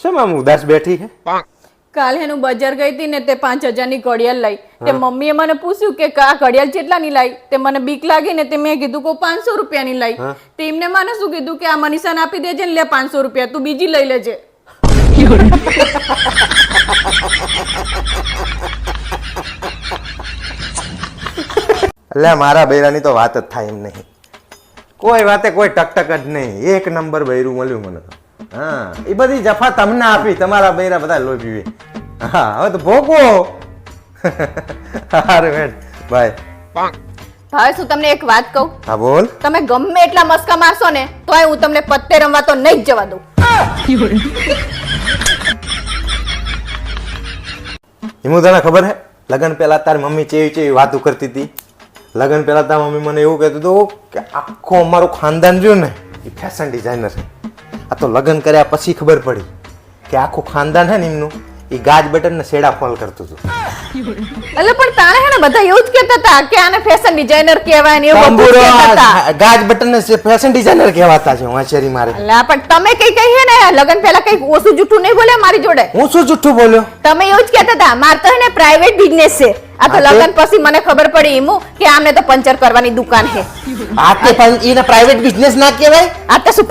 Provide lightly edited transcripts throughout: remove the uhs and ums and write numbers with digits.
શેમ આમ ઉદાસ બેઠી છે? કાલે હું બજાર ગઈ હતી ને તે 5000 ની ઘડિયાળ લઈ તે મમ્મીએ મને પૂછ્યું કે આ ઘડિયાળ કેટલાની લાઈ તે મને બીક લાગી ને તે મેં કીધું કે 500 રૂપિયાની લાઈ તે એમને મને શું કીધું કે આ મનીષાને આપી દેજે ને લે 500 રૂપિયા તું બીજી લઈ લેજે. એટલે મારા બૈરાની તો વાત જ થાય એમ નહીં. કોઈ વાતે કોઈ ટકટક જ નહીં. એક નંબર બૈરું મળ્યું મને તો. હા એ બધી જફા તમને આપી તમારા બૈરા બધા લોહી પીવે. હા હવે તો ભોગવો. હારું હેડ બાય. ભાઈ શું તમને એક વાત કહું? હા બોલ. તમે ગમે એટલા મસ્કા મારશો ને તોય હું તમને પત્તે રમવા તો નહીં જ જવા દઉં. હિમુ તને ખબર હે લગન પહેલા તારી મમ્મી ચેવી વાતો કરતી હતી. લગન પહેલા તારી મમ્મી મને એવું કહેતું હતું કે આખો અમારું ખાનદાન રહ્યું ને એ ફેશન ડિઝાઇનર છે. આ તો લગન કર્યા પછી ખબર પડી કે આખું ખાનદાન હે ને એમનું એ ગાજ બટન ને શેડા ફોલ કરતું હતું. એટલે પણ તાણે હે ને બધા એવું જ કહેતા હતા કે આને ફેશન ડિઝાઇનર કહેવાય ને એવું બધું કહેતા હતા. ગાજ બટન ને ફેશન ડિઝાઇનર કહેવાતા છે વાંચેરી મારે. અલા પણ તમે કઈ હે ને લગન પહેલા કઈ ઓછું જૂઠું નહીં બોલ્યા મારી જોડે? હું શું જૂઠું બોલ્યો? તમે એવું જ કહેતા હતા માર તો હે ને પ્રાઇવેટ બિઝનેસ છે. આ તો લગન પછી મને ખબર પડી ઈમુ કે આમને તો પંચર કરવાની દુકાન છે. આ તે પણ એને પ્રાઇવેટ બિઝનેસ ના કહેવાય? આ તો શું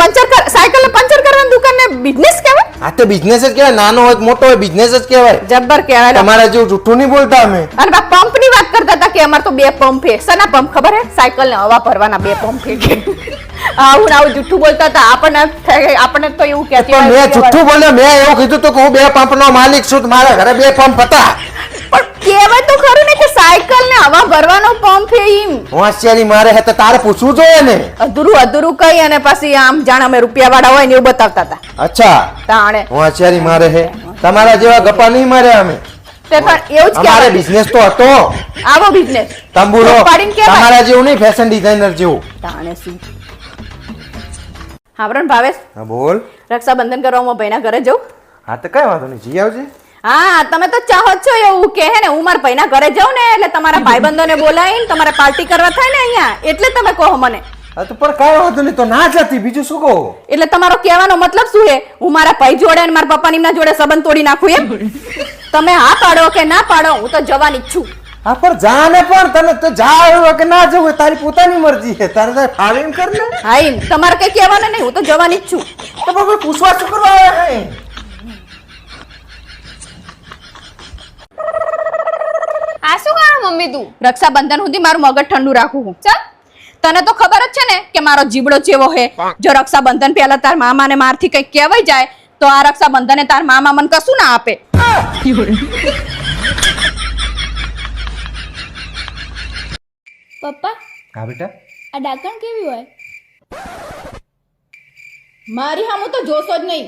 સાયકલ ને પંચર કરવાની દુકાન ને બિઝનેસ કહેવાય? આ તો બિઝનેસ જ કહેવાય. નાનો હોય મોટો હોય બિઝનેસ જ કહેવાય. જબ્બર કહેવાય. તમારા જેવું જૂઠું નહીં બોલતા અમે. અને બા પંપ ની વાત કરતા હતા કે અમાર તો 2 પંપ છે. સના પંપ ખબર હે? સાયકલ ને હવા ભરવાના 2 પંપ છે. આવું જૂઠું બોલતા હતા. આપણને તો એવું કહેતી મેં જૂઠું બોલ્યો. મેં એવું કીધું તો કે હું 2 પંપ નો માલિક છું. મારા ઘરે 2 પંપ હતા. પણ કહેવાય તો ખરું ને કે સાયકલ ને હવા ભરવાનો પંપ છે ઈમ. હોશિયારી મારે હે તો તારે પૂછવું જોઈએ ને. અધૂરું કઈ અને પછી આમ જાણ અમે રૂપિયા વાળા હોય ને એવું બતાવતા હતા. અચ્છા તાણે હોશિયારી મારે હે. તમારા જેવા ગપ્પા નહીં મારે અમે. તે પણ એવું જ અમારે કહેવાય. બિઝનેસ તો હતો. આવો બિઝનેસ તંબુરો પાડીને કહેવાય. તમારા જેવું નહીં ફેશન ડિઝાઇનર જેવું. તાણે શું? હા પણ ભાવેશ હા બોલ. રક્ષાબંધન કરવા હું ભાઈના ઘરે જઉં? હા તો કઈ વાંધો નહીં જી આવજે. હા તમે તો ચાહો છો એવું કે હે ને હું મારા ભાઈના ઘરે જાઉં ને એટલે તમારા ભાઈબંધોને બોલાવીને તમારે પાર્ટી કરવા થાય ને અહીંયા એટલે તમે કહો મને. હા તો પણ કઈ વાંધો નહીં તો ના જતી બીજું શું કહું. એટલે તમારો કહેવાનો મતલબ શું છે? હું મારા ભાઈ જોડે અને મારા પપ્પાની ના જોડે સંબંધ તોડી નાખું એમ? તમે હા પાડો કે ના પાડો હું તો જવાની જ છું. હા પણ જા ને પણ તને તો જા કે ના જવું તારી પોતાની મરજી છે. તારે ફાવે એમ કર ને. હા એમ તમારે કઈ કહેવાનું નહીં હું તો જવાની જ છું. તો પણ પૂછવા શું કરવા આવ્યા હે? આ શું કરો મમ્મી તું? રક્ષાબંધન સુધી મારું મગજ ઠંડુ રાખું હું. ચલ તને તો ખબર જ છે ને કે મારો જીબડો ચેવો હે. જો રક્ષાબંધન પહેલા તાર મામા ને મારથી કઈ કહેવાય જાય તો આ રક્ષાબંધને તાર મામા મને કશું ના આપે. પપ્પા હા બેટા. આ ડાકણ કેવી હોય? મારી હામું તો જોશો જ નહીં.